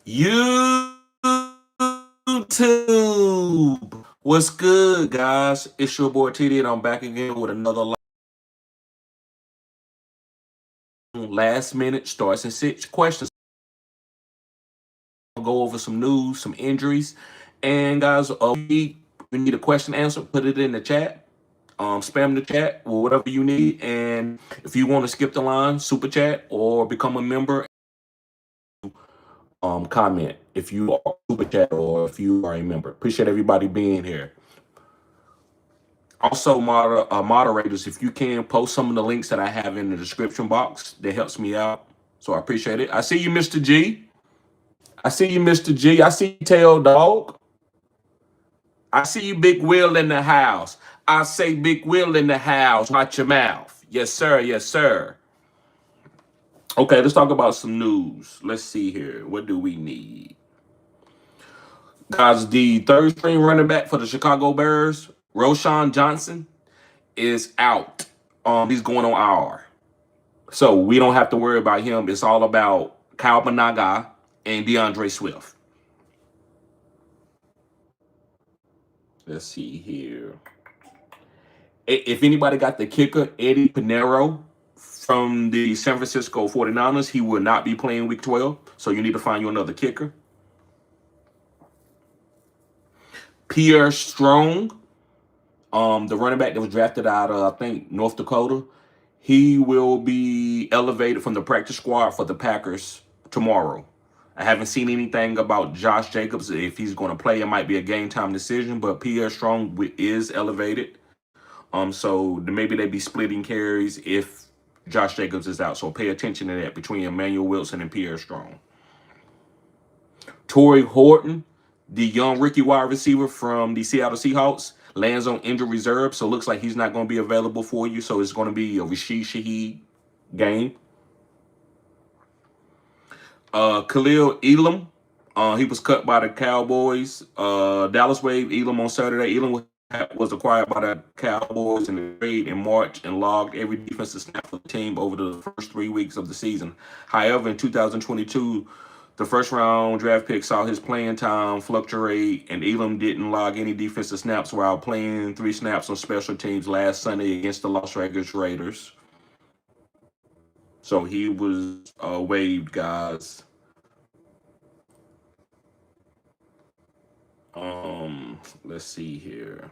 YouTube. What's good, guys? It's your boy TD, and I'm back again with another last minute starts and six questions. I'll go over some news, some injuries, and guys, we need a question answered. Put it in the chat. Spam the chat with whatever you need, and if you want to skip the line, super chat or become a member. Comment if you are super chat or if you are a member. Appreciate everybody being here. Also, moderators, if you can post some of the links that I have in the description box, that helps me out. So I appreciate it. I see you, Mr. G. I see you, Mr. G. I see you, Tail Dog. I see you, Big Will in the house. I say Big Will in the house. Watch your mouth. Yes, sir. Yes, sir. Okay, let's talk about some news. Let's see here. What do we need? Guys, the third string running back for the Chicago Bears, Roshan Johnson, is out. He's going on IR. So we don't have to worry about him. It's all about Kyle Managa and DeAndre Swift. Let's see here. If anybody got the kicker, Eddie Pinero from the San Francisco 49ers, he will not be playing week 12. So you need to find you another kicker. Pierre Strong, the running back that was drafted out of, I think, North Dakota, he will be elevated from the practice squad for the Packers tomorrow. I haven't seen anything about Josh Jacobs. If he's going to play, it might be a game time decision, but Pierre Strong is elevated. So maybe they'd be splitting carries if Josh Jacobs is out. So pay attention to that between Emmanuel Wilson and Pierre Strong. Torrey Horton, the young rookie wide receiver from the Seattle Seahawks, lands on injured reserve. So it looks like he's not going to be available for you. So it's going to be a Rashid Shaheed game. Khalil Elam, he was cut by the Cowboys. Dallas waived Elam on Saturday. Elam was acquired by the Cowboys in the trade in March and logged every defensive snap for the team over the first 3 weeks of the season. However, in 2022, the first round draft pick saw his playing time fluctuate, and Elam didn't log any defensive snaps while playing 3 snaps on special teams last Sunday against the Las Vegas Raiders. So he was waived, guys. Let's see here.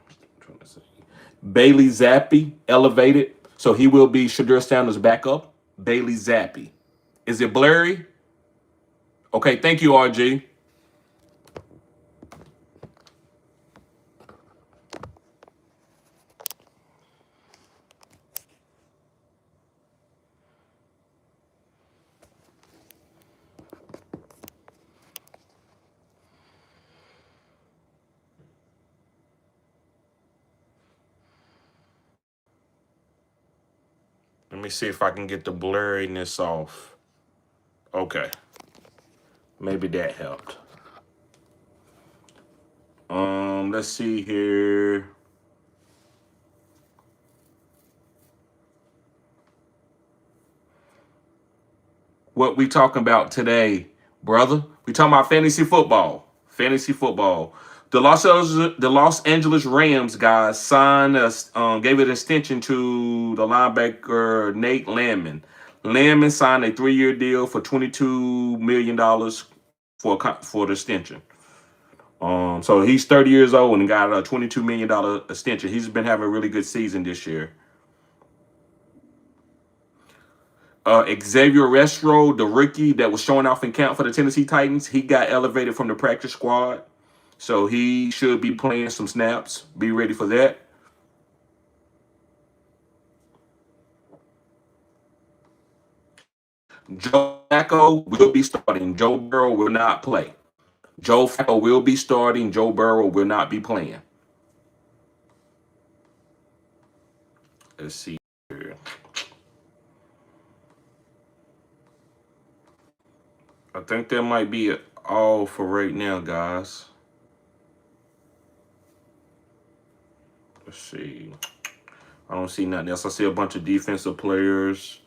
Bailey Zappi elevated, so he will be Shadur Sanders' backup. Bailey Zappi. Is it blurry? Okay, thank you, RG. Let me see if I can get the blurriness off. Okay. Maybe that helped. Let's see here. What we talking about today, brother? We talking about fantasy football. Fantasy football. The Los Angeles Rams guys signed us, gave an extension to the linebacker Nate Landman. Landman signed a 3-year deal for $22 million for the extension. So he's 30 years old and got a $22 million extension. He's been having a really good season this year. Xavier Restro, the rookie that was showing off in camp for the Tennessee Titans, he got elevated from the practice squad. So he should be playing some snaps. Be ready for that. Joe Flacco will be starting. Joe Burrow will not play. Joe Flacco will be starting. Joe Burrow will not be playing. Let's see here. I think that might be all for right now, guys. Let's see. I don't see nothing else. I see a bunch of defensive players.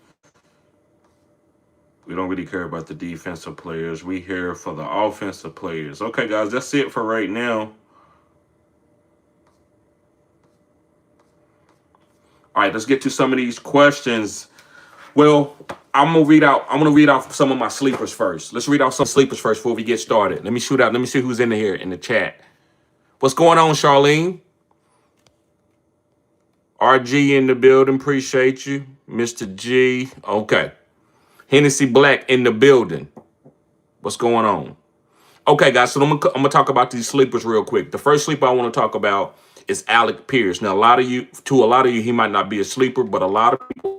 We don't really care about the defensive players. We here for the offensive players. Okay, guys, that's it for right now. All right, let's get to some of these questions. Well, I'm gonna read out some of my sleepers first. Let's read out some sleepers first before we get started. Let me shoot out. Let me see who's in here in the chat. What's going on, Charlene? RG in the building. Appreciate you, Mr. G. Okay. Hennessy Black in the building. What's going on? Okay, guys. So I'm gonna talk about these sleepers real quick. The first sleeper I want to talk about is Alec Pierce. Now, a lot of you, he might not be a sleeper, but a lot of people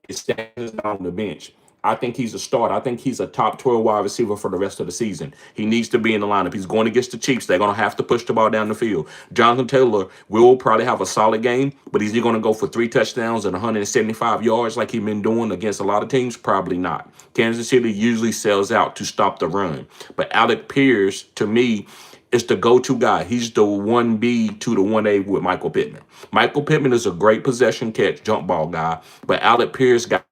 is standing on the bench. I think he's a starter. I think he's a top 12 wide receiver for the rest of the season. He needs to be in the lineup. He's going against the Chiefs. They're going to have to push the ball down the field. Jonathan Taylor will probably have a solid game, but is he going to go for 3 touchdowns and 175 yards like he's been doing against a lot of teams? Probably not. Kansas City usually sells out to stop the run. But Alec Pierce, to me, is the go-to guy. He's the 1B to the 1A with Michael Pittman. Michael Pittman is a great possession catch, jump ball guy, but Alec Pierce got,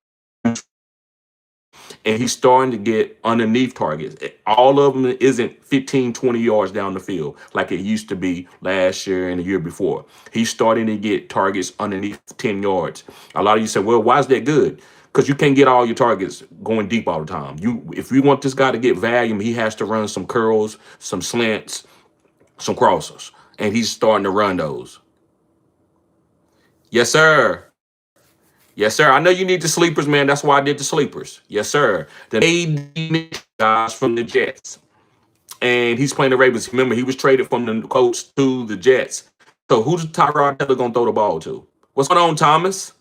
and he's starting to get underneath targets. All of them isn't 15, 20 yards down the field like it used to be last year and the year before. He's starting to get targets underneath 10 yards. A lot of you say, well, why is that good? Because you can't get all your targets going deep all the time. If you want this guy to get volume, he has to run some curls, some slants, some crossers, and he's starting to run those. Yes, sir. Yes, sir. I know you need the sleepers, man. That's why I did the sleepers. Yes, sir. The AD guys from the Jets, and he's playing the Ravens. Remember, he was traded from the Colts to the Jets. So who's Tyrod Taylor gonna throw the ball to? What's going on, Thomas?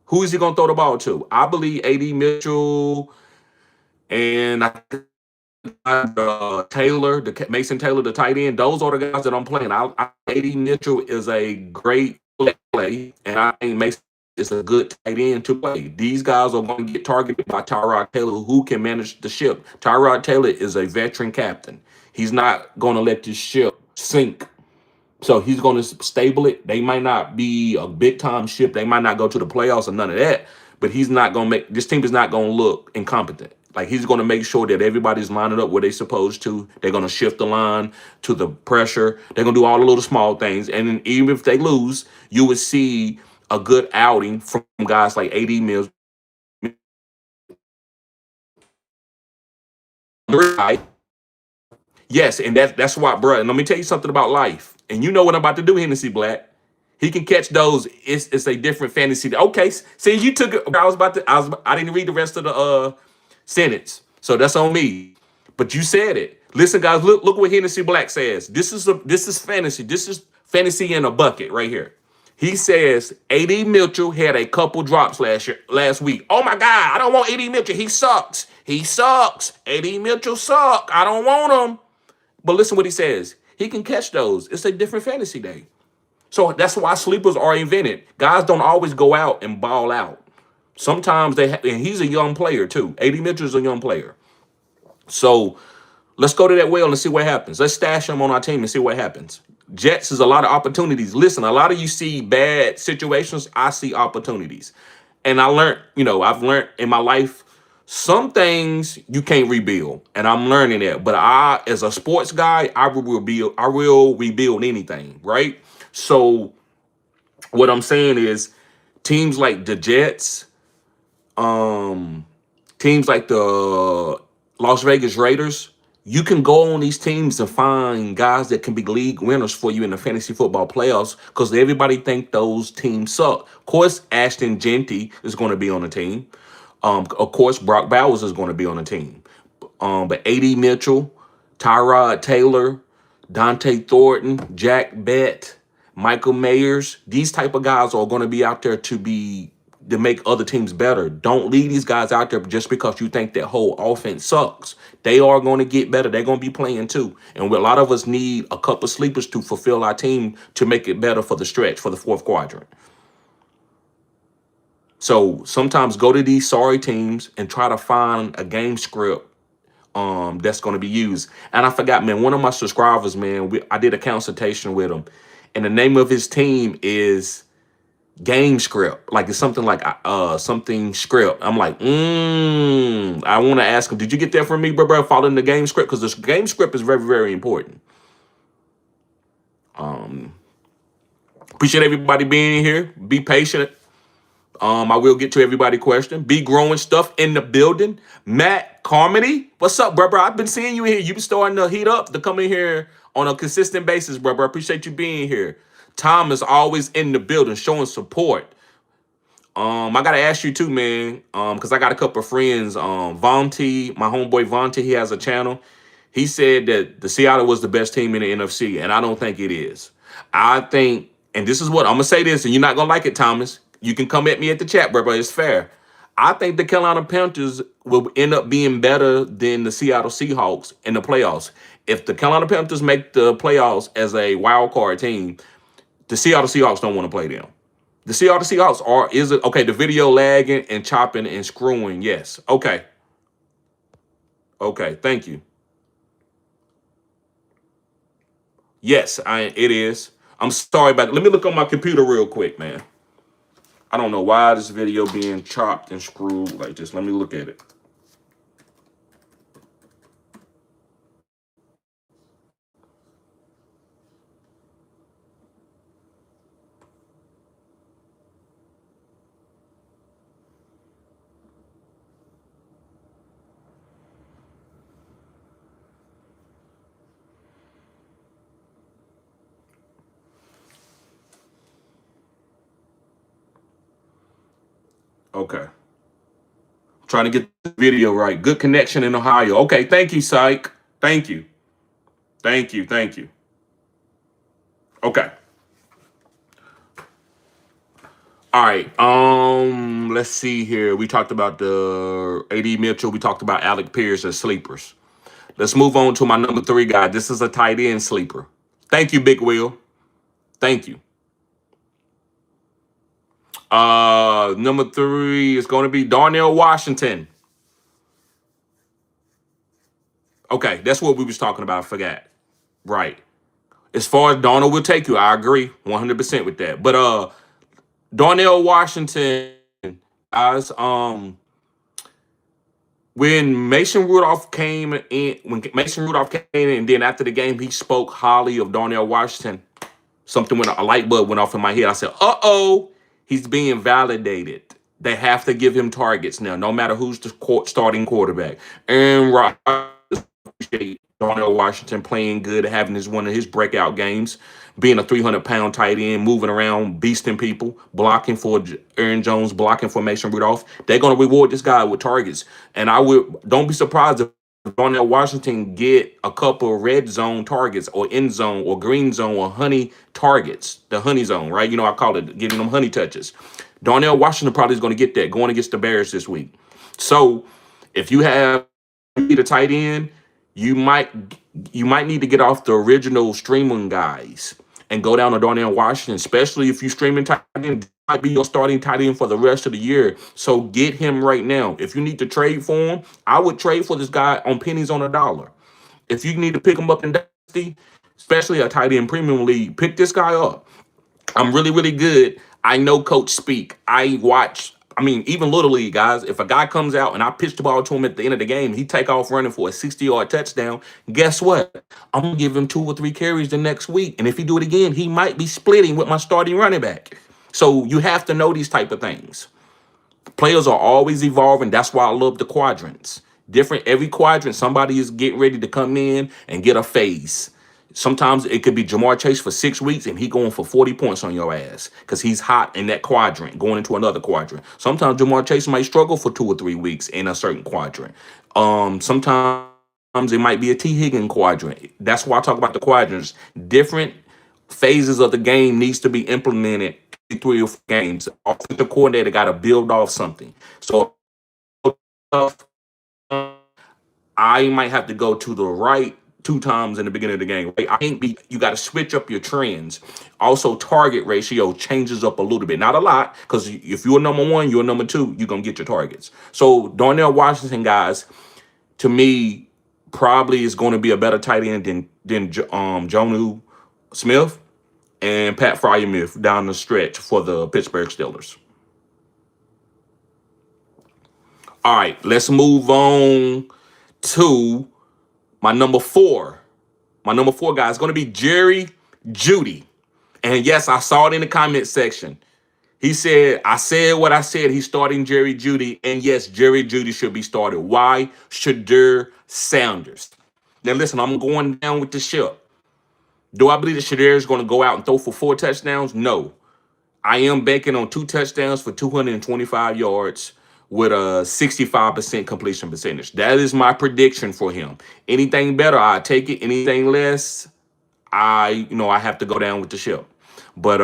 Who is he gonna throw the ball to? I believe AD Mitchell and Taylor, Mason Taylor, the tight end. Those are the guys that I'm playing. AD Mitchell is a great play, and I think Mason is a good tight end to play. These guys are going to get targeted by Tyrod Taylor, who can manage the ship. Tyrod Taylor is a veteran captain. He's not going to let this ship sink. So he's going to stable it. They might not be a big time ship. They might not go to the playoffs or none of that. But he's not going to make this team is not going to look incompetent. Like he's going to make sure that everybody's lining up where they're supposed to. They're going to shift the line to the pressure. They're going to do all the little small things. And then even if they lose, you would see a good outing from guys like AD Mills. Yes, and that's why, bro. And let me tell you something about life. And you know what I'm about to do, Hennessy Black. He can catch those. It's a different fantasy. Okay, see, you took it. I didn't read the rest of the sentence, so that's on me. But you said it. Listen, guys, look what Hennessy Black says. This is fantasy. This is fantasy in a bucket right here. He says AD Mitchell had a couple drops last week. Oh my God, I don't want AD Mitchell. He sucks. He sucks. AD Mitchell suck. I don't want him. But listen what he says. He can catch those. It's a different fantasy day. So that's why sleepers are invented. Guys don't always go out and ball out. Sometimes and he's a young player too. AD Mitchell's a young player. So let's go to that well and see what happens. Let's stash him on our team and see what happens. Jets is a lot of opportunities. Listen, a lot of you see bad situations. I see opportunities. And I've learned in my life, some things you can't rebuild. And I'm learning that. But as a sports guy, I will rebuild anything, right? So what I'm saying is teams like the Jets, teams like the Las Vegas Raiders, you can go on these teams and find guys that can be league winners for you in the fantasy football playoffs because everybody think those teams suck. Of course, Ashton Genty is going to be on the team. Of course, Brock Bowers is going to be on the team. But AD Mitchell, Tyrod Taylor, Dante Thornton, Jack Bett, Michael Mayers, these type of guys are going to be out there to make other teams better. Don't leave these guys out there just because you think that whole offense sucks. They are going to get better. They're going to be playing too. And a lot of us need a couple sleepers to fulfill our team to make it better for the stretch, for the fourth quadrant. So sometimes go to these sorry teams and try to find a game script that's going to be used. And I forgot, man, one of my subscribers, man, I did a consultation with him. And the name of his team is game script. Like it's something like something script. I'm like, I want to ask him, did you get that from me, bro? Following the game script, because the game script is very, very important. Um, Appreciate everybody being here. Be patient. I will get to everybody question. Be growing stuff in the building. Matt Carmody, what's up, bro? I've been seeing you here. You've been starting to heat up to come in here on a consistent basis, bro. Appreciate you being here. Tom is always in the building, showing support. I gotta ask you too, man. Because I got a couple of friends. Vontae, my homeboy Vontae, he has a channel. He said that the Seattle was the best team in the NFC, and I don't think it is. I think, and this is what I'm gonna say this, and you're not gonna like it, Thomas. You can come at me at the chat, bro, but it's fair. I think the Carolina Panthers will end up being better than the Seattle Seahawks in the playoffs. If the Carolina Panthers make the playoffs as a wild card team, the Seattle Seahawks don't want to play them. The Seattle Seahawks is it okay? The video lagging and chopping and screwing. Yes. Okay. Okay. Thank you. Yes, it is. I'm sorry about it. Let me look on my computer real quick, man. I don't know why this video being chopped and screwed like this. Let me look at it. Okay. Trying to get the video right. Good connection in Ohio. Okay. Thank you, Psych. Thank you. Thank you. Thank you. Okay. All right. Let's see here. We talked about the AD Mitchell. We talked about Alec Pierce as sleepers. Let's move on to my number 3 guy. This is a tight end sleeper. Thank you, Big Will. Thank you. Number 3 is going to be Darnell Washington. Okay, that's what we was talking about. I forgot. Right. As far as Darnell will take you, I agree 100% with that. But Darnell Washington, guys, when Mason Rudolph came in, and then after the game, he spoke highly of Darnell Washington. A light bulb went off in my head. I said, "Uh-oh, he's being validated. They have to give him targets now, no matter who's the starting quarterback." And appreciate Darnell Washington playing good, having one of his breakout games, being a 300-pound tight end, moving around, beasting people, blocking for Aaron Jones, blocking for Mason Rudolph. They're going to reward this guy with targets. And don't be surprised if Darnell Washington get a couple of red zone targets or end zone or green zone or honey targets, the honey zone, right? I call it giving them honey touches. Darnell Washington probably is going to get that going against the Bears this week. So if you need a tight end, you might need to get off the original streaming guys and go down to Darnell Washington, especially if you streaming tight end. Might be your starting tight end for the rest of the year. So get him right now. If you need to trade for him, I would trade for this guy on pennies on a dollar. If you need to pick him up in Dynasty, especially a tight end premium league, pick this guy up. I'm really, really good. I know Coach speak. Even Little League, guys, if a guy comes out and I pitch the ball to him at the end of the game, he take off running for a 60-yard touchdown, guess what? I'm going to give him 2 or 3 carries the next week. And if he do it again, he might be splitting with my starting running back. So you have to know these type of things. Players are always evolving. That's why I love the quadrants. Every quadrant, somebody is getting ready to come in and get a phase. Sometimes it could be Jamar Chase for 6 weeks and he going for 40 points on your ass because he's hot in that quadrant, going into another quadrant. Sometimes Jamar Chase might struggle for 2 or 3 weeks in a certain quadrant. Sometimes it might be a T. Higgins quadrant. That's why I talk about the quadrants. Different phases of the game needs to be implemented 3 or 4 games. Offensive coordinator got to build off something. So I might have to go to the right 2 times in the beginning of the game. Right? You got to switch up your trends. Also, target ratio changes up a little bit. Not a lot, because if you're number 1, you're number 2, you're going to get your targets. So Darnell Washington, guys, to me, probably is going to be a better tight end than Jonnu Smith. and Pat Fryermuth down the stretch for the Pittsburgh Steelers. All right, let's move on to my number four. My number four guy is going to be Jerry Jeudy. And yes, I saw it in the comment section. He said, I said what I said. He's starting Jerry Jeudy. And yes, Jerry Jeudy should be started. Why? Shadur Sanders. Now listen, I'm going down with the ship. Do I believe that Shadur is going to go out and throw for 4 touchdowns? No. I am banking on 2 touchdowns for 225 yards with a 65% completion percentage. That is my prediction for him. Anything better, I take it. Anything less, I have to go down with the ship. But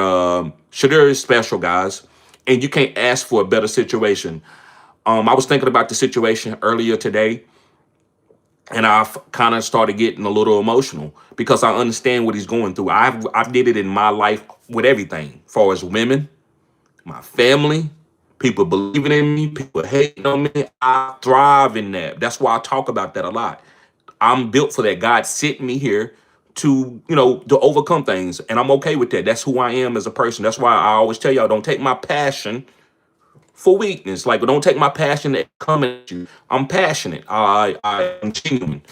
Shadur is special, guys, and you can't ask for a better situation. I was thinking about the situation earlier today, and I've kind of started getting a little emotional because I understand what he's going through. I've did it in my life with everything, as far as women, my family, people believing in me, people hating on me. I thrive in that. That's why I talk about that a lot. I'm built for that. God sent me here to overcome things, and I'm okay with that. That's who I am as a person. That's why I always tell y'all, don't take my passion for weakness. Like, don't take my passion that coming at you. I'm passionate. I am genuine.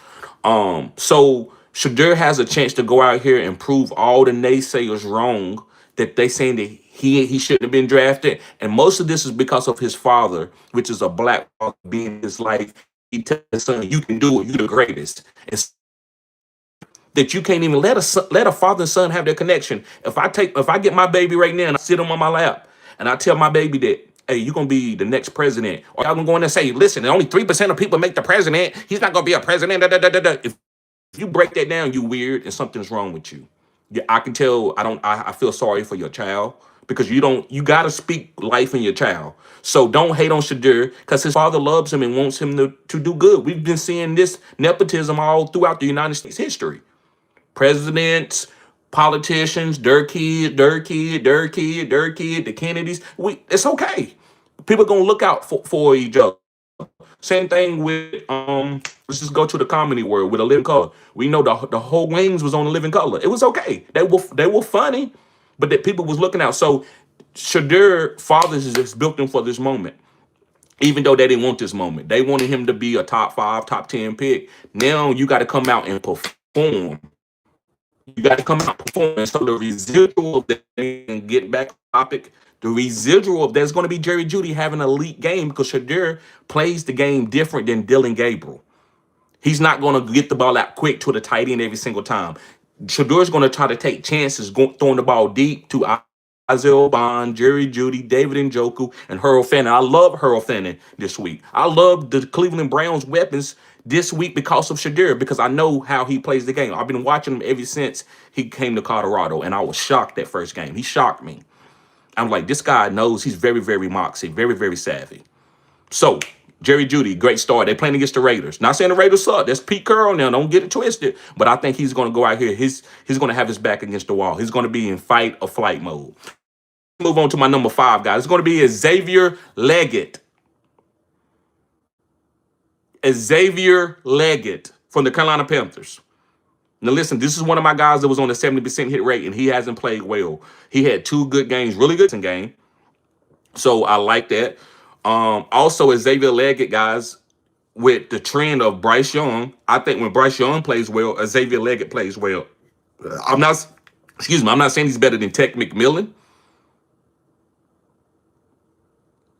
So Shadur has a chance to go out here and prove all the naysayers wrong, that they saying that he shouldn't have been drafted. And most of this is because of his father, which is a black father being his life. He tells his son, "You can do it. You're the greatest." It's that you can't even let a father and son have their connection. If I get my baby right now and I sit him on my lap and I tell my baby that, hey, you're gonna be the next president, or y'all gonna go in there and say, listen, only 3% of people make the president. He's not gonna be a president. Da, da, da, da, da. If you break that down, you weird and something's wrong with you. Yeah, I can tell. I feel sorry for your child because you got to speak life in your child. So don't hate on Shadur because his father loves him and wants him to do good. We've been seeing this nepotism all throughout the United States history. Presidents, politicians, their kid, their kid, their kid, their kid, the Kennedys. It's okay. People gonna look out for each other. Same thing with let's just go to the comedy world with A Living Color. We know the whole wings was on A Living Color. It was okay. They were funny, but that people was looking out. So Shadur fathers is just built in for this moment. Even though they didn't want this moment, they wanted him to be a top 5, top 10 pick. Now you got to come out and perform. You got to come out performing. So the residual of that, and get back to the topic, the residual of that's going to be Jerry Jeudy having an elite game because Shadur plays the game different than Dylan Gabriel. He's not going to get the ball out quick to the tight end every single time. Shadur's going to try to take chances, throwing the ball deep to Isaiah Bond, Jerry Jeudy, David Njoku, and Harold Fannin. I love Harold Fannin this week. I love the Cleveland Browns weapons this week because of Shadur, because I know how he plays the game. I've been watching him ever since he came to Colorado, and I was shocked that first game. He shocked me. I'm like, this guy knows. He's very, very moxie, very, very savvy. So, Jerry Jeudy, great start. They playing against the Raiders. Not saying the Raiders suck. That's Pete Carroll now. Don't get it twisted. But I think he's going to go out here. He's going to have his back against the wall. He's going to be in fight or flight mode. Move on to my number 5, guys. It's going to be Xavier Leggett. Xavier Leggett from the Carolina Panthers. Now, listen, this is one of my guys that was on a 70% hit rate, and he hasn't played well. He had 2 good games, really good game. So I like that. Also, Xavier Leggett, guys, with the trend of Bryce Young, I think when Bryce Young plays well, Xavier Leggett plays well. I'm not saying he's better than Tech McMillan.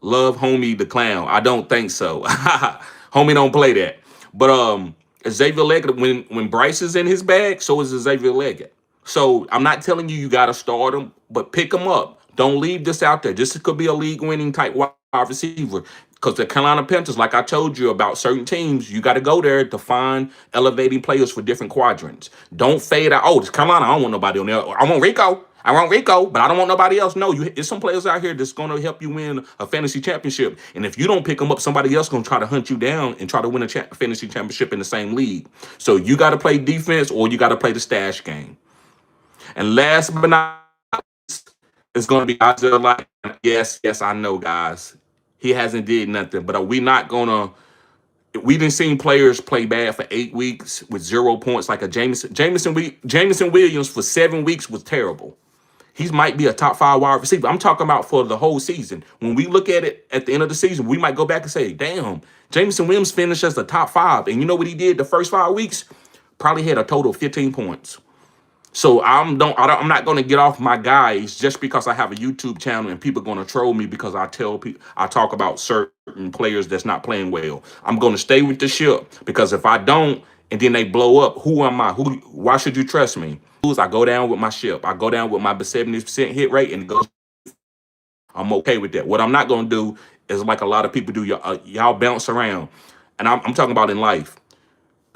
Love Homie the Clown. I don't think so. Homie don't play that. But Xavier Leggett, when Bryce is in his bag, so is Xavier Leggett. So I'm not telling you got to start him, but pick him up. Don't leave this out there. This could be a league-winning type wide receiver. Because the Carolina Panthers, like I told you about certain teams, you got to go there to find elevating players for different quadrants. Don't fade out. Oh, it's Carolina. I don't want nobody on there. I want Rico, but I don't want nobody else. No, there's some players out here that's going to help you win a fantasy championship. And if you don't pick them up, somebody else going to try to hunt you down and try to win a fantasy championship in the same league. So you got to play defense or you got to play the stash game. And last but not least, it's going to be Isaiah Light. Yes, I know, guys. He hasn't did nothing, but we didn't see players play bad for 8 weeks with 0 points like a Jameson Williams for 7 weeks was terrible. He might be a top 5 wide receiver. I'm talking about for the whole season. When we look at it at the end of the season, we might go back and say, damn, Jameson Williams finished as the top 5. And you know what he did the first 5 weeks? Probably had a total of 15 points. So I'm not going to get off my guys just because I have a YouTube channel and people are going to troll me because I talk about certain players that's not playing well. I'm going to stay with the ship, because if I don't and then they blow up, who am I? Why should you trust me? I go down with my ship. I go down with my 70% hit rate and it goes. I'm okay with that. What I'm not going to do is like a lot of people do. Y'all bounce around, and I'm talking about in life.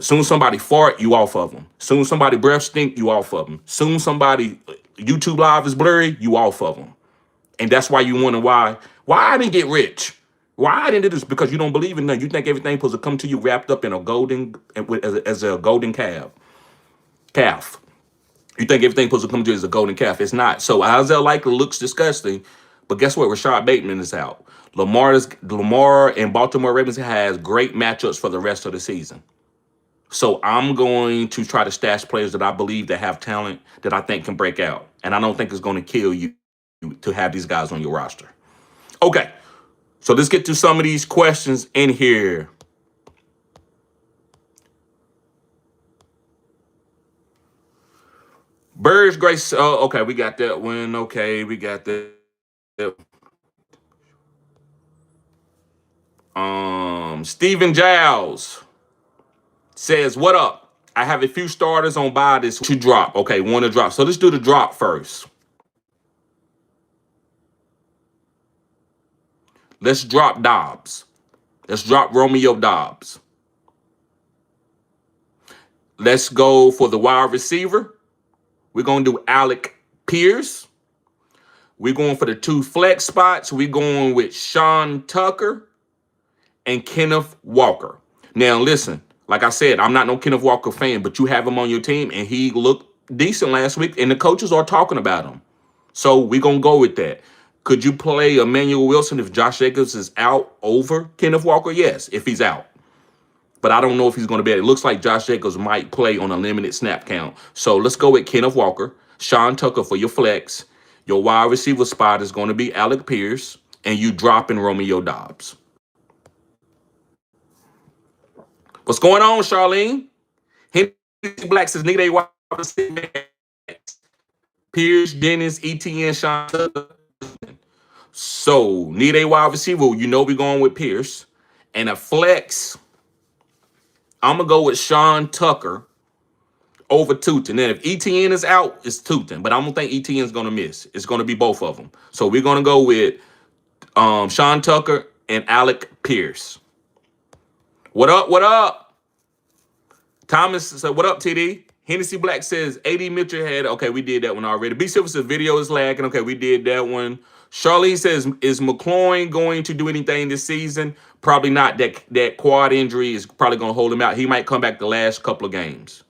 Soon somebody fart, you off of them. Soon somebody breath stink, you off of them. Soon somebody YouTube live is blurry, you off of them. And that's why you wonder why I didn't get rich. Why I didn't do this? Because you don't believe in nothing. You think everything supposed to come to you wrapped up in a golden as a golden calf. You think everything supposed to come to you as a golden calf. It's not. So Isaiah Likely looks disgusting, but guess what? Rashad Bateman is out. Lamar and Baltimore Ravens has great matchups for the rest of the season. So I'm going to try to stash players that I believe that have talent that I think can break out. And I don't think it's going to kill you to have these guys on your roster. Okay, so let's get to some of these questions in here. Birds Grace, okay, we got that one. Okay, we got that. Steven Giles says, what up? I have a few starters on buy this to drop. Okay, want to drop. So let's do the drop first. Let's drop Dobbs. Let's drop Romeo Dobbs. Let's go for the wide receiver. We're going to do Alec Pierce. We're going for the 2 flex spots. We're going with Sean Tucker and Kenneth Walker. Now, listen, like I said, I'm not no Kenneth Walker fan, but you have him on your team, and he looked decent last week, and the coaches are talking about him. So we're going to go with that. Could you play Emmanuel Wilson if Josh Jacobs is out over Kenneth Walker? Yes, if he's out. But I don't know if he's going to be out. It looks like Josh Jacobs might play on a limited snap count. So let's go with Kenneth Walker, Sean Tucker for your flex. Your wide receiver spot is going to be Alec Pierce, and you dropping Romeo Dobbs. What's going on, Charlene? Henry Black says, need a wide receiver. Pierce, Dennis, ETN, Sean Tucker. So, need a wide receiver. You know we're going with Pierce. And a flex, I'm going to go with Sean Tucker over Tootin. Then if ETN is out, it's Tootin. But I don't think ETN is going to miss. It's going to be both of them. So, we're going to go with Sean Tucker and Alec Pierce. What up? What up? Thomas said, what up, TD? Hennessy Black says, AD Mitchell had, okay, we did that one already. B Silver says, video is lagging. Okay, we did that one. Charlene says, is McLaurin going to do anything this season? Probably not. That quad injury is probably going to hold him out. He might come back the last couple of games.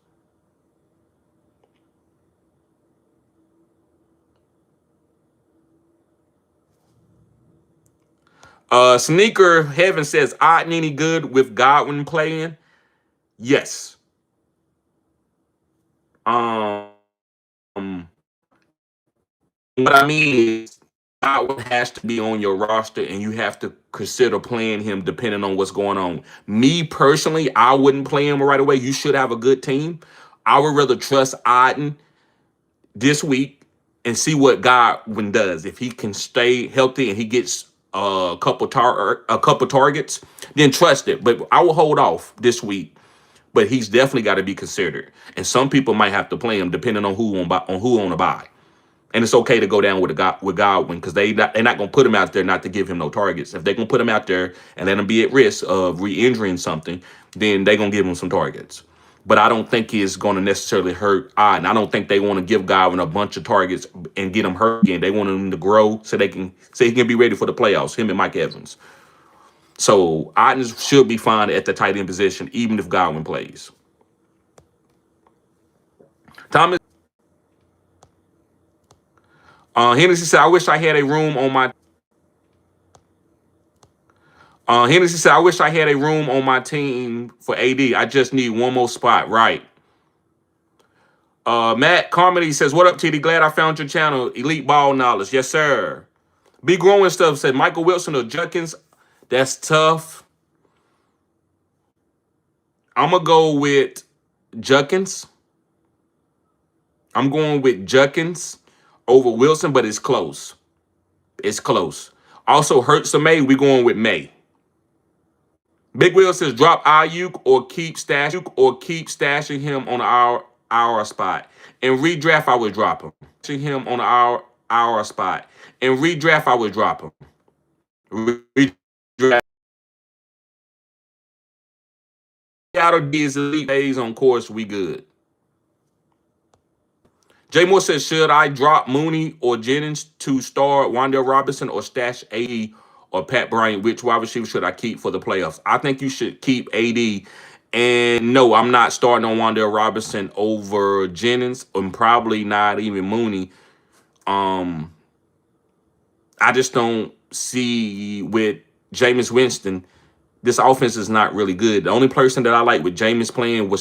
Sneaker Heaven says, Otten any good with Godwin playing? Yes. What I mean is, Godwin has to be on your roster, and you have to consider playing him depending on what's going on. Me personally, I wouldn't play him right away. You should have a good team. I would rather trust Otten this week and see what Godwin does. If he can stay healthy and he gets a couple targets, then trust it. But I will hold off this week. But he's definitely got to be considered. And some people might have to play him depending on who on a buy. And it's okay to go down with Godwin, because they're not going to put him out there not to give him no targets. If they're going to put him out there and let him be at risk of re-injuring something, then they're going to give him some targets. But I don't think it's going to necessarily hurt Otten. I don't think they want to give Godwin a bunch of targets and get him hurt again. They want him to grow so he can be ready for the playoffs, him and Mike Evans. So Otten should be fine at the tight end position, even if Godwin plays. Thomas Hennessy said, I wish I had a room on my Hennessy said, I wish I had a room on my team for AD. I just need one more spot. Right. Matt Carmody says, what up, TD? Glad I found your channel. Elite Ball Knowledge. Yes, sir. Be Growing Stuff said, Michael Wilson or Judkins. That's tough. I'm going to go with Judkins. I'm going with Judkins over Wilson, but it's close. It's close. Also, Hurts or May, we're going with May. Big Will says, drop Ayuk or keep stashing him on our spot. In redraft, I would drop him. Him on our spot. In redraft, I would drop him. Redraft. Out of these elite days on course, we good. Jay Moore says, should I drop Mooney or Jennings to start Wan'Dale Robinson or stash AD or Pat Bryant? Which wide receiver should I keep for the playoffs? I think you should keep AD. And no, I'm not starting on Wan'Dale Robinson over Jennings and probably not even Mooney. I just don't see with Jameis Winston, this offense is not really good. The only person that I like with Jameis playing was